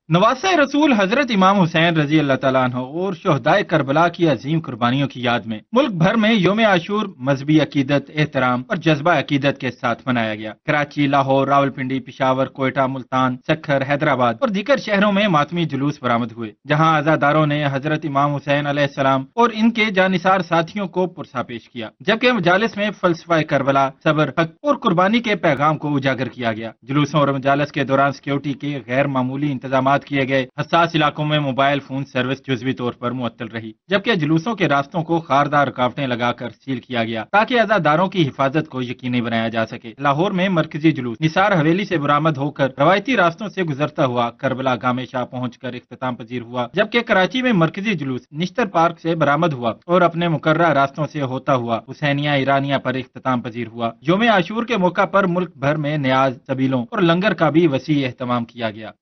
नवासे रसूल हजरत इमाम हुसैन रजी अल्लाह ताला अन्हु और शहदाए करबला की अजीम कुर्बानियों की याद में मुल्क भर में योम आशूर मजहबी अकीदत, एहतराम और जज्बा अकीदत के साथ मनाया गया। कराची, लाहौर, रावलपिंडी, पिशावर, कोयटा, मुल्तान, सक्खर, हैदराबाद और दीगर शहरों में मातमी जुलूस बरामद हुए, जहाँ आजादारों ने हजरत इमाम हुसैन अलैहिस्सलाम और इनके जानिसार साथियों को पुरसा पेश किया, जबकि मजालिस में फलसफा करबला, सब्र, हक और कुर्बानी के पैगाम को उजागर किया गया। जुलूसों और मजालिस के दौरान सिक्योरिटी के गैर मामूली इंतजाम किए गए। हसास इलाकों में मोबाइल फोन सर्विस जुज़वी तौर पर मुअत्तल रही, जबकि जुलूसों के रास्तों को खारदार रुकावटें लगाकर सील किया गया ताकि अज़ादारों की हिफाजत को यकीनी बनाया जा सके। लाहौर में मरकजी जुलूस निसार हवेली से बरामद होकर रवायती रास्तों से गुजरता हुआ करबला गामे शाह पहुंचकर इख्तिताम पजीर हुआ, जबकि कराची में मरकजी जुलूस निश्तर पार्क से बरामद हुआ और अपने मुकर्रर रास्तों से होता हुआ हुसैनिया ईरानिया पर इख्तिताम पजीर हुआ। योम आशूर के मौका पर मुल्क भर में न्याज, सबीलों और लंगर का भी वसी एहतमाम किया गया।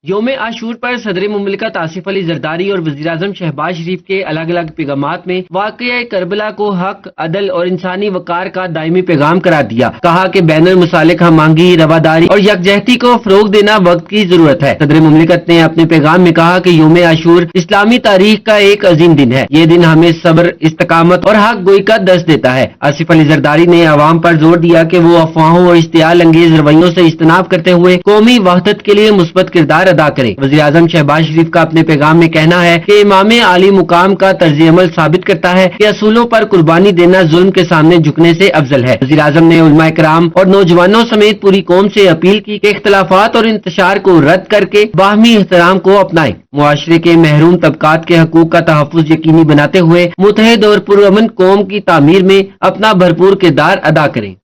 योम आशूर पर सदर मुमलिकत आसिफ अली जरदारी और वज़ीर-ए-आज़म शहबाज शरीफ के अलग अलग पैगामात में वाक़या करबला को हक, अदल और इंसानी वकार का दायमी पैगाम करार दिया। कहा कि बैनुल मुसालिक हमआहंगी, रवादारी और यकजहती को फरोग देना वक्त की जरूरत है। सदर मुमलिकत ने अपने पैगाम में कहा कि योम आशूर इस्लामी तारीख का एक अजीम दिन है। ये दिन हमें सब्र, इस्तकामत और हक गोई का दर्स देता है। आसिफ अली जरदारी ने अवाम पर जोर दिया कि वो अफवाहों और इश्तियाल अंगेज रवैयों से इज्तनाब करते हुए कौमी वहदत के लिए मुस्बत किरदार अदा करें। वज़ीर-ए-आज़म शहबाज शरीफ का अपने पैगाम में कहना है कि इमाम आली मुकाम का तर्ज अमल साबित करता है कि असूलों पर कुर्बानी देना जुल्म के सामने झुकने से अफजल है। वज़ीर-ए-आज़म ने उलमाए कराम और नौजवानों समेत पूरी कौम से अपील की कि इख्तलाफात और इंतशार को रद्द करके बाहमी एहतराम को अपनाएं, मुआशरे के महरूम तबकात के हकूक का तहफ़्फ़ुज़ यकीनी बनाते हुए मुत्तहिद और पुरअमन कौम की तामीर में अपना भरपूर किरदार अदा करें।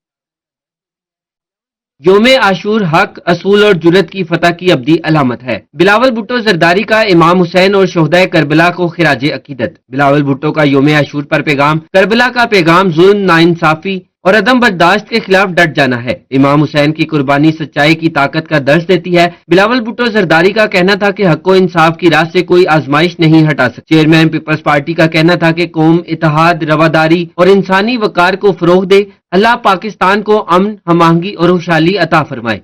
योम आशूर हक, असूल और जुरत की फतह की अब्दी अलामत है। बिलावल भुट्टो जरदारी का इमाम हुसैन और शहदाए करबला को खिराज अकीदत। बिलावल भुट्टो का योम आशूर पर पैगाम करबला का पैगाम जुल्म, नाइंसाफी और अदम बर्दाश्त के खिलाफ डट जाना है। इमाम हुसैन की कुर्बानी सच्चाई की ताकत का दर्ज देती है। बिलावल भुट्टो जरदारी का कहना था कि हक व इंसाफ की राह से कोई आजमाइश नहीं हटा सकती। चेयरमैन पीपल्स पार्टी का कहना था कि कौम इत्तेहाद, रवादारी और इंसानी वकार को फरोग दे। अल्लाह पाकिस्तान को अमन, हमआहंगी और खुशहाली अता फरमाए।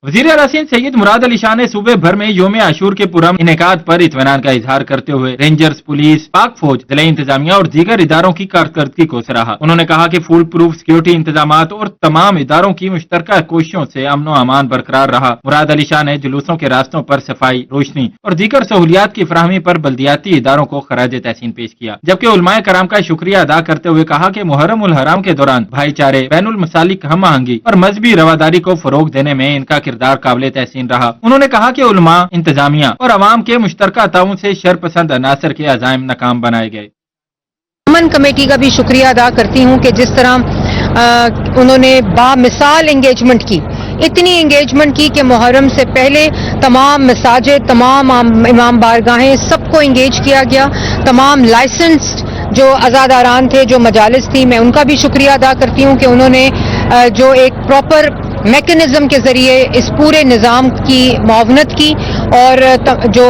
वज़ीर आला सैयद मुराद अली शाह ने सूबे भर में योम आशूर के पुरम इनेकाद पर इत्मीनान का इजहार करते हुए रेंजर्स, पुलिस, पाक फौज, जिला इंतजामिया और दीगर इदारों की कारकर्दगी को सराहा। उन्होंने कहा कि फुल प्रूफ सिक्योरिटी इंतजाम और तमाम इदारों की मुश्तरका कोशिशों से अमन व अमान बरकरार रहा। मुराद अली शाह ने जुलूसों के रास्तों पर सफाई, रोशनी और दीगर सहूलियात की फराहमी पर बल्दियाती इदारों को खराज तहसीन पेश किया, जबकि उलमाए कराम का शुक्रिया अदा करते हुए कहा कि मुहर्रम उल हराम के दौरान भाईचारे, बैनुल मसालिक हमआहंगी और मजहबी रवादारी को फरोग देने में इनका किरदार काबिल तहसीन रहा। उन्होंने कहा कि उलमा, इंतजामिया और अवाम के मुश्तरका ताउन से शरपसंद अनासर के अज़ाइम नाकाम बनाए गए। अमन कमेटी का भी शुक्रिया अदा करती हूं कि जिस तरह उन्होंने बामिसाल एंगेजमेंट की, इतनी एंगेजमेंट की कि मुहर्रम से पहले तमाम मसाजिद, तमाम इमाम बारगाहें, सबको एंगेज किया गया। तमाम लाइसेंस्ड जो अज़ादारान थे, जो मजालिस थी, मैं उनका भी शुक्रिया अदा करती हूं कि उन्होंने जो एक प्रॉपर मैकेनिज्म के जरिए इस पूरे निज़ाम की मुआवनत की और जो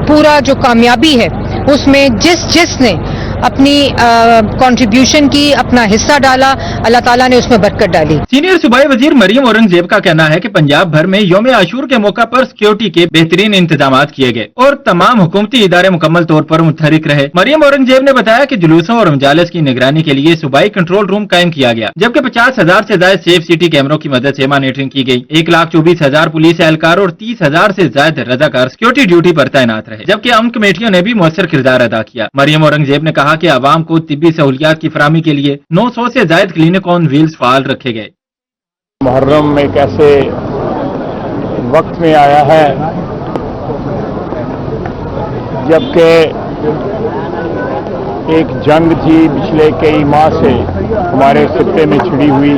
पूरा जो कामयाबी है उसमें जिसने अपनी कंट्रीब्यूशन की, अपना हिस्सा डाला, अल्लाह ताला ने उसमें बरकत डाली। सीनियर सूबाई वजीर मरियम औरंगजेब का कहना है कि पंजाब भर में योम आशूर के मौका पर सिक्योरिटी के बेहतरीन इंतजाम किए गए और तमाम हुकूमती इदारे मुकम्मल तौर पर मुतहरिक रहे। मरियम औरंगजेब ने बताया कि जुलूसों और मजालिस की निगरानी के लिए सूबाई कंट्रोल रूम कायम किया गया, जबकि 50,000 से ज्यादा सेफ सिटी कैमरों की मदद से मॉनिटरिंग की गई। 1,24,000 पुलिस एहलकार और 30,000 से ज्यादा रजाकार सिक्योरिटी ड्यूटी पर तैनात रहे, जबकि अमन कमेटियों ने भी मुअस्सर किरदार अदा किया। मरियम औरंगजेब ने कहा कि आवाम को तिब्बी सहूलियात की फराहमी के लिए 900 से ज्यादा क्लिनिक ऑन व्हील्स फाल रखे गए। मुहर्रम में कैसे वक्त में आया है जबकि एक जंग थी पिछले कई माह से हमारे खित्ते में छिड़ी हुई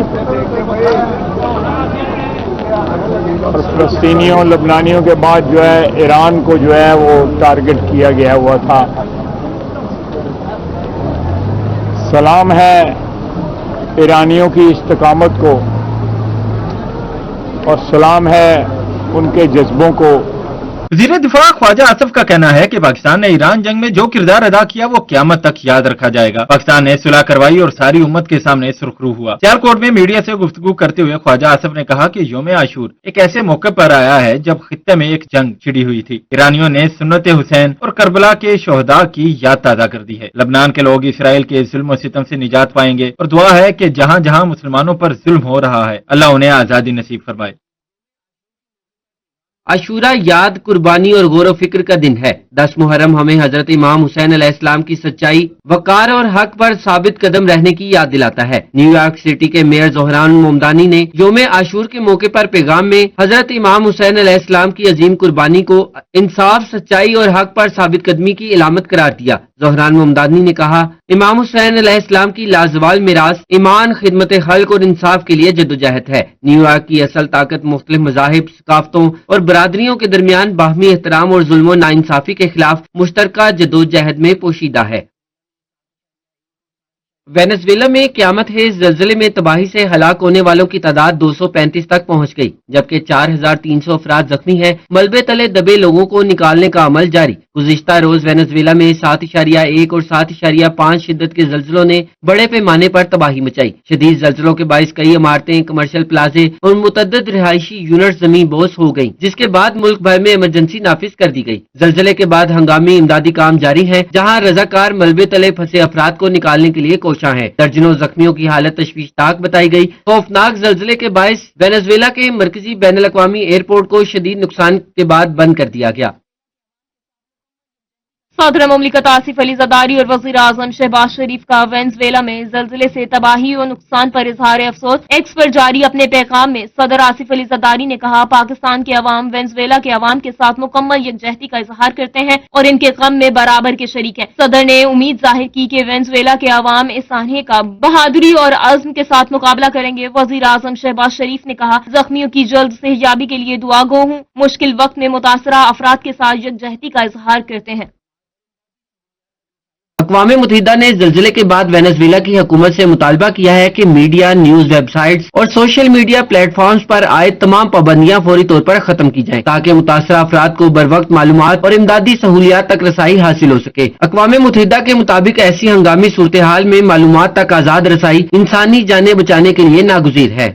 और फलस्तीनियों, लबनानियों के बाद जो है ईरान को जो है वो टारगेट किया गया हुआ था। सलाम है ईरानियों की इस्तकामत को और सलाम है उनके जज्बों को। वज़ीर दिफा ख्वाजा आसिफ का कहना है कि पाकिस्तान ने ईरान जंग में जो किरदार अदा किया वो क़यामत तक याद रखा जाएगा। पाकिस्तान ने सुलह करवाई और सारी उम्मत के सामने सुरखरू हुआ। सियालकोट में मीडिया से गुफ्तगू करते हुए ख्वाजा आसिफ ने कहा कि यौम आशूर एक ऐसे मौके पर आया है जब खित्ते में एक जंग छिड़ी हुई थी। ईरानियों ने सुन्नत हुसैन और करबला के शोहदा की याद ताज़ा कर दी है। लबनान के लोग इसराइल के जुल्म और सितम से निजात पाएंगे और दुआ है कि जहां जहां मुसलमानों पर जुल्म हो रहा है अल्लाह उन्हें आजादी नसीब फरमाए। आशूरा याद, कुर्बानी और गौर फिक्र का दिन है। 10 मुहर्रम हमें हजरत इमाम हुसैन अलैहिस्सलाम की सच्चाई, वकार और हक पर साबित कदम रहने की याद दिलाता है। न्यूयॉर्क सिटी के मेयर जोहरान मोमदानी ने यौम आशूर के मौके पर पैगाम में हजरत इमाम हुसैन अलैहिस्सलाम की अजीम कुर्बानी को इंसाफ, सच्चाई और हक पर साबित कदमी की इलामत करार दिया। जोहरान मोमदानी ने कहा, इमाम हुसैन अलैहिस्सलाम की लाजवाल मिरास ईमान, खिदमत खल्क और इंसाफ के लिए जद्दोजहद है। न्यूयॉर्क की असल ताकत मुख्तलिफ मज़ाहिब, सकाफतों और बरादरियों के दरमियान बाहमी एहतराम और जुल्म नाइंसाफी के खिलाफ मुश्तरका जद्दोजहद में पोशीदा है। वेनेजुएला में क़यामत है ज़लज़ले में तबाही से हलाक होने वालों की तादाद 235 तक पहुंच गई, जबकि 4300 अफराद जख्मी हैं। मलबे तले दबे लोगों को निकालने का अमल जारी। गुज़िश्ता रोज वेनेजुएला में 7.1 और 7.5 शिद्दत के ज़लज़लों ने बड़े पैमाने पर तबाही मचाई। शदीद ज़लज़लों के बाइस कई इमारतें, कमर्शियल प्लाजे और मुतअद्दिद रिहायशी यूनिट ज़मीन बोस हो गयी, जिसके बाद मुल्क भर में इमरजेंसी नाफिज कर दी गई। ज़लज़ले के बाद हंगामी इमदादी काम जारी है, जहाँ रज़ाकार मलबे तले फंसे अफराद को निकालने के लिए है। दर्जनों जख्मियों की हालत तशवीशनाक बताई गई। खौफनाक ज़लज़ले के बायस वेनेजुएला के मरकजी बैनुल अक़वामी एयरपोर्ट को शदीद नुकसान के बाद बंद कर दिया गया। सदर मुमलिकत आसिफ अली ज़रदारी और वज़ीर आज़म शहबाज शरीफ का वेनेजुएला में ज़लज़ले से तबाही और नुकसान पर इजहार अफसोस। एक्स पर जारी अपने पैगाम में सदर आसिफ अली ज़रदारी ने कहा, पाकिस्तान के अवाम वेनेजुएला के अवाम के साथ मुकम्मल यकजहती का इजहार करते हैं और इनके गम में बराबर के शरीक हैं। सदर ने उम्मीद जाहिर की कि वेनेजुएला के अवाम इस सान्हे का बहादुरी और अज़्म के साथ मुकाबला करेंगे। वज़ीर आज़म शहबाज शरीफ ने कहा, जख्मियों की जल्द सेहयाबी के लिए दुआ गो हूँ। मुश्किल वक्त में मुतासरा अफराद के साथ यकजहती का इजहार करते हैं। अक़वाम मुत्तहिदा ने ज़लज़ले के बाद वेनेजुएला की हुकूमत से मुतालबा किया है कि मीडिया, न्यूज वेबसाइट्स और सोशल मीडिया प्लेटफॉर्म्स पर आयद तमाम पाबंदियां फौरी तौर पर खत्म की जाएं, ताकि मुतासरा अफराद को बरवक्त मालूमात और इमदादी सहूलियात तक रसाई हासिल हो सके। अक़वाम मुत्तहिदा के मुताबिक ऐसी हंगामी सूरत हाल में मालूमात तक आज़ाद रसाई इंसानी जानें बचाने के लिए नागुज़ीर है।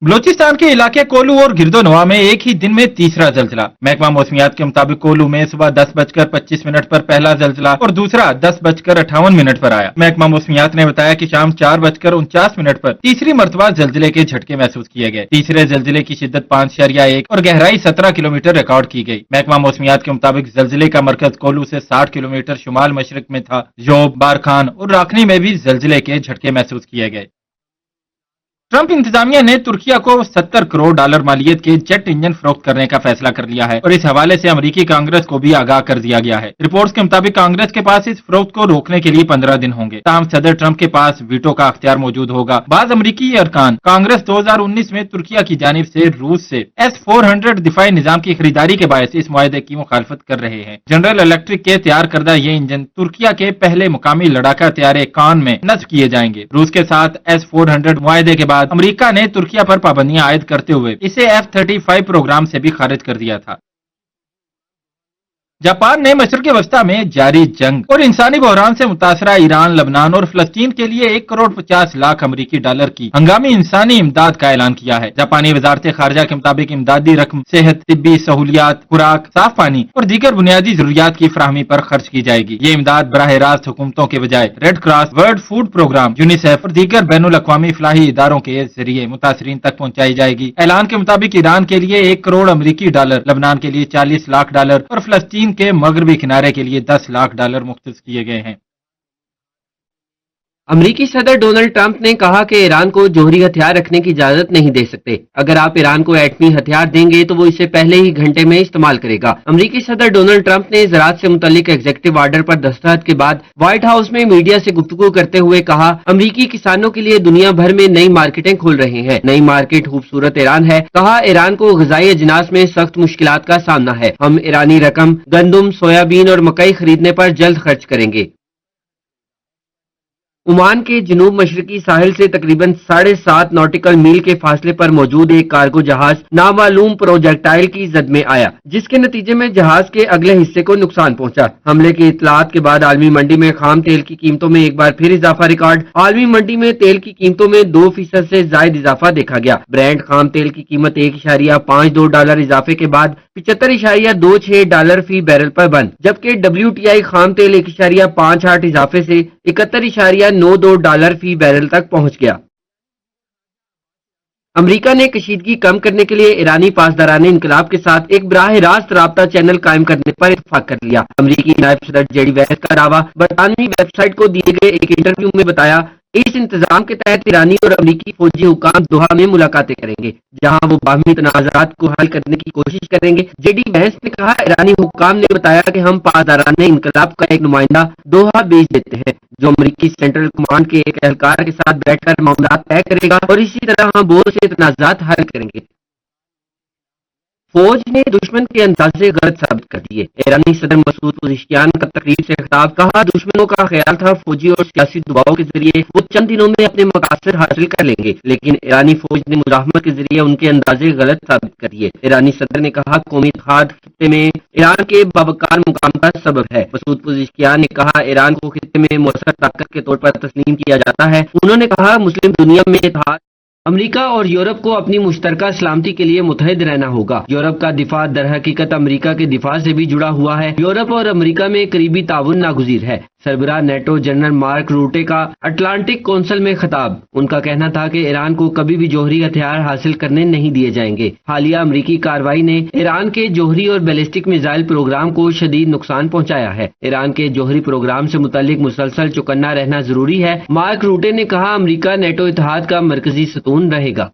बलोचिस्तान के इलाके कोलू और गिरदोनवा में एक ही दिन में तीसरा जलजिला। महकमा मौसमियात के मुताबिक कोलू में सुबह 10:25 पर पहला जलजिला और दूसरा 10:58 पर आया। महकमा मौसमियात ने बताया कि शाम 4:49 पर तीसरी मरतबा जलजिले के झटके महसूस किए गए। तीसरे जलजिले की शिद्दत 5.1 और गहराई 17 किलोमीटर रिकॉर्ड की गई। महकमा मौसमियात के मुताबिक जलजिले का मरकज कोलू से 60 किलोमीटर शुमाल मशरक में था। जोब, बारखान और राखनी में भी जलजिले के झटके महसूस किए गए। ट्रंप इंतजामिया ने तुर्किया को $70 करोड़ मालियत के जेट इंजन फरोख्त करने का फैसला कर लिया है और इस हवाले से अमेरिकी कांग्रेस को भी आगाह कर दिया गया है। रिपोर्ट्स के मुताबिक कांग्रेस के पास इस फरोख्त को रोकने के लिए 15 दिन होंगे। ताहम सदर ट्रंप के पास वीटो का अख्तियार मौजूद होगा। बाज अमेरिकी अरकान कांग्रेस 2019 में तुर्किया की जानिब से रूस से S-400 दिफाई निजाम की खरीदारी के बायस इस मुआहदे की मुखालफत कर रहे हैं। जनरल इलेक्ट्रिक के तैयार करदा ये इंजन तुर्किया के पहले मुकामी लड़ाका तैयारे कान में नस्ब किए जाएंगे। रूस के साथ S-400 मुआहदे के बाद अमेरिका ने तुर्किया पर पाबंदियां आयद करते हुए इसे F-35 प्रोग्राम से भी खारिज कर दिया था। जापान ने मशरक़ वस्ता में जारी जंग और इंसानी बहरान से मुतासरा ईरान, लबनान और फलस्तीन के लिए $1.50 करोड़ की हंगामी इंसानी इमदाद का ऐलान किया है। जापानी वजारत खारजा के मुताबिक इमदादी रकम सेहत, तिब्बी सहूलियात, खुराक, साफ पानी और दीगर बुनियादी जरूरियात की फराहमी पर खर्च की जाएगी। ये इमदाद बराह रास्त हुकूमतों के बजाय Red Cross, World Food Programme, UNICEF और दीगर बैनुल अक़वामी फलाही इदारों के जरिए मुतासरीन तक पहुंचाई जाएगी। ऐलान के मुताबिक ईरान के लिए $1 करोड़, लबनान के लिए $40 लाख और फलस्तीन के मगरबी किनारे के लिए $10 लाख मुख्तस किए गए हैं। अमेरिकी सदर डोनाल्ड ट्रंप ने कहा कि ईरान को जौहरी हथियार रखने की इजाजत नहीं दे सकते। अगर आप ईरान को एटमी हथियार देंगे तो वो इसे पहले ही घंटे में इस्तेमाल करेगा। अमेरिकी सदर डोनाल्ड ट्रंप ने ज़राअत से मुतल्लिक एग्जीक्यूटिव ऑर्डर पर दस्तखत के बाद व्हाइट हाउस में मीडिया से गुफ्तगू करते हुए कहा, अमेरिकी किसानों के लिए दुनिया भर में नई मार्केटें खोल रहे हैं। नई मार्केट खूबसूरत ईरान है। कहा, ईरान को ग़िज़ाई अजनास में सख्त मुश्किलात का सामना है। हम ईरानी रकम, गंदुम, सोयाबीन और मकई खरीदने पर जल्द खर्च करेंगे। ओमान के जनूब मशरकी साहिल से तकरीबन 7.5 नॉटिकल मील के फासले पर मौजूद एक कार्गो जहाज नामालूम प्रोजेक्टाइल की जद में आया, जिसके नतीजे में जहाज के अगले हिस्से को नुकसान पहुंचा। हमले की इतलात के बाद आलमी मंडी में खाम तेल की कीमतों में एक बार फिर इजाफा रिकॉर्ड। आलमी मंडी में तेल की कीमतों में 2% से ज्यादा इजाफा देखा गया। ब्रेंट खाम तेल की कीमत $1.52 इजाफे के बाद $75.26 फी बैरल पर बंद, जबकि WTI खाम तेल $1.58 इजाफे से $71.92 फी बैरल तक पहुंच गया। अमेरिका ने कशीदगी कम करने के लिए ईरानी पासदाराने इनकलाब के साथ एक बराह रास्त राब्ता चैनल कायम करने पर इत्तेफाक कर लिया। अमेरिकी नायब सदर जेडी वैंस का दावा बरतानवी वेबसाइट को दिए गए एक इंटरव्यू में बताया। इस इंतजाम के तहत ईरानी और अमेरिकी फौजी हुकाम दोहा में मुलाकातें करेंगे, जहां वो बाहमी तनाज़ात को हल करने की कोशिश करेंगे। जेडी वैंस ने कहा, ईरानी हुकाम ने बताया कि हम पासदाराने इनकलाब का एक नुमाइंदा दोहा भेज देते हैं, जो अमेरिकी सेंट्रल कमांड के एक एहलकार के साथ बैठकर मामला तय करेगा और इसी तरह हम बहुत से तनाज़ात हल करेंगे। फौज ने दुश्मन के अंदाजे गलत साबित कर दिए। ईरानी सदर मसूद पज़ेश्कियान का तकरीर से खिताब, कहा दुश्मनों का ख्याल था फौजी और सियासी दबाव के जरिए वो चंद दिनों में अपने मकासद हासिल कर लेंगे, लेकिन ईरानी फौज ने मुजाहमत के जरिए उनके अंदाजे गलत साबित कर दिए। ईरानी सदर ने कहा, कौमी इत्तेहाद खित्ते में ईरान के बावकार मुकाम का सबब है। मसूद पज़ेश्कियान ने कहा, ईरान को खित्ते में मुअस्सर ताकत के तौर पर तस्लीम किया जाता है। उन्होंने कहा, मुस्लिम दुनिया में इत्तेहाद अमेरिका और यूरोप को अपनी मुश्तरका सलामती के लिए मुतहद रहना होगा। यूरोप का दिफा दर हकीकत अमेरिका के दिफा से भी जुड़ा हुआ है। यूरोप और अमेरिका में करीबी ताउन नागुज़ीर है। सरबराह नेटो जनरल मार्क रूटे का अटलांटिक कौंसिल में खिताब, उनका कहना था कि ईरान को कभी भी जोहरी हथियार हासिल करने नहीं दिए जाएंगे। हालिया अमेरिकी कार्रवाई ने ईरान के जोहरी और बैलिस्टिक मिसाइल प्रोग्राम को शदीद नुकसान पहुंचाया है। ईरान के जोहरी प्रोग्राम से मुतल्लिक मुसलसल चौकन्ना रहना जरूरी है। मार्क रूटे ने कहा, अमेरिका नेटो इत्तेहाद का मरकजी सतून रहेगा।